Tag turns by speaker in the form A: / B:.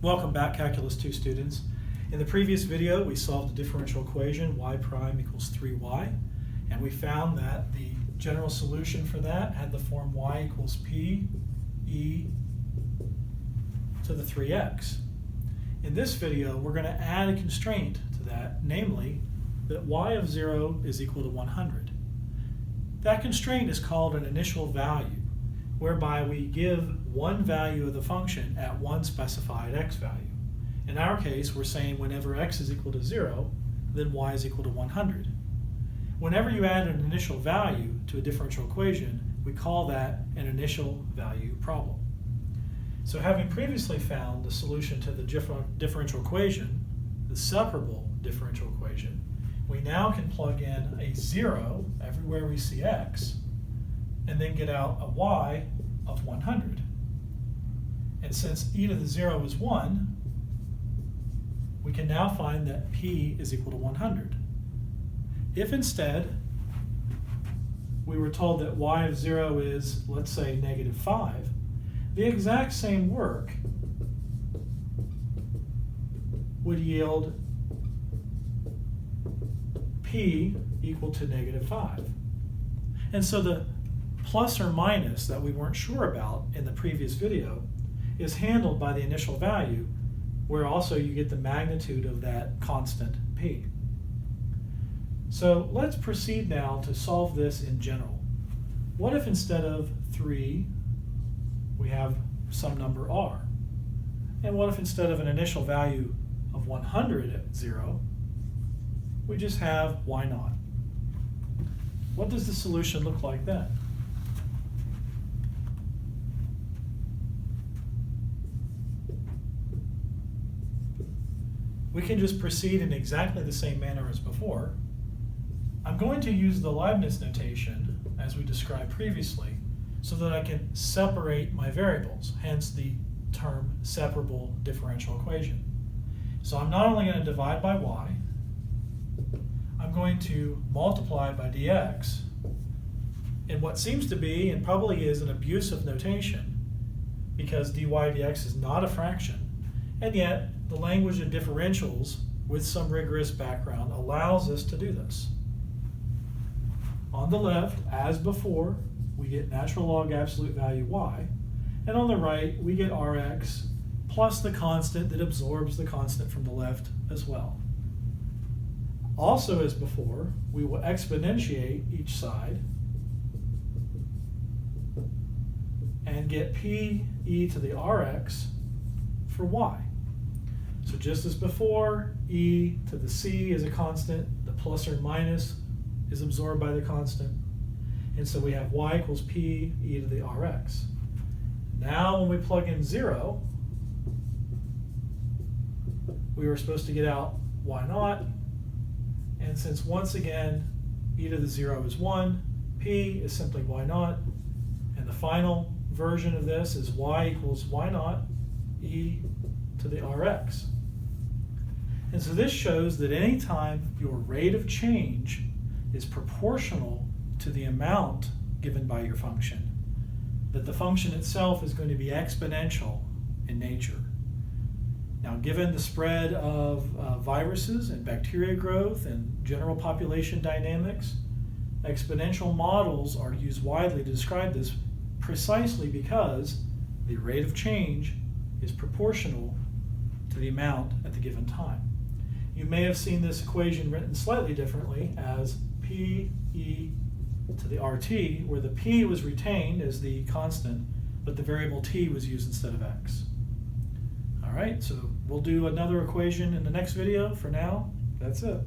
A: Welcome back, Calculus 2 students. In the previous video, we solved the differential equation y prime equals 3y, and we found that the general solution for that had the form y equals p e to the 3x. In this video, we're going to add a constraint to that, namely that y of 0 is equal to 100. That constraint is called an initial value, whereby we give one value of the function at one specified x value. In our case, we're saying whenever x is equal to 0, then y is equal to 100. Whenever you add an initial value to a differential equation, we call that an initial value problem. So having previously found the solution to the differential equation, the separable differential equation, we now can plug in a 0 everywhere we see x, and then get out a y of 100. And since e to the 0 is 1, we can now find that p is equal to 100. If instead we were told that y of 0 is, let's say, -5, the exact same work would yield p equal to -5. And so the plus or minus that we weren't sure about in the previous video is handled by the initial value, where also you get the magnitude of that constant p. So let's proceed now to solve this in general. What if instead of 3 we have some number r? And what if instead of an initial value of 100 at 0, we just have y0? What does the solution look like then? We can just proceed in exactly the same manner as before. I'm going to use the Leibniz notation as we described previously so that I can separate my variables, hence the term separable differential equation. So I'm not only going to divide by y, I'm going to multiply by dx in what seems to be and probably is an abusive notation, because dy dx is not a fraction, and yet the language of differentials with some rigorous background allows us to do this. On the left, as before, we get natural log absolute value y, and on the right we get rx plus the constant that absorbs the constant from the left as well. Also, as before, we will exponentiate each side and get p e to the rx for y. So just as before, e to the c is a constant, the plus or minus is absorbed by the constant, and so we have y equals p e to the rx. Now when we plug in 0, we were supposed to get out y0, and since once again e to the 0 is 1, p is simply y0, and the final version of this is y equals y0 e to the rx. And so this shows that any time your rate of change is proportional to the amount given by your function, that the function itself is going to be exponential in nature. Now, given the spread of viruses and bacteria growth and general population dynamics, exponential models are used widely to describe this precisely because the rate of change is proportional to the amount at the given time. You may have seen this equation written slightly differently as p e to the rt, where the p was retained as the constant, but the variable t was used instead of x. All right, so we'll do another equation in the next video. For now, that's it.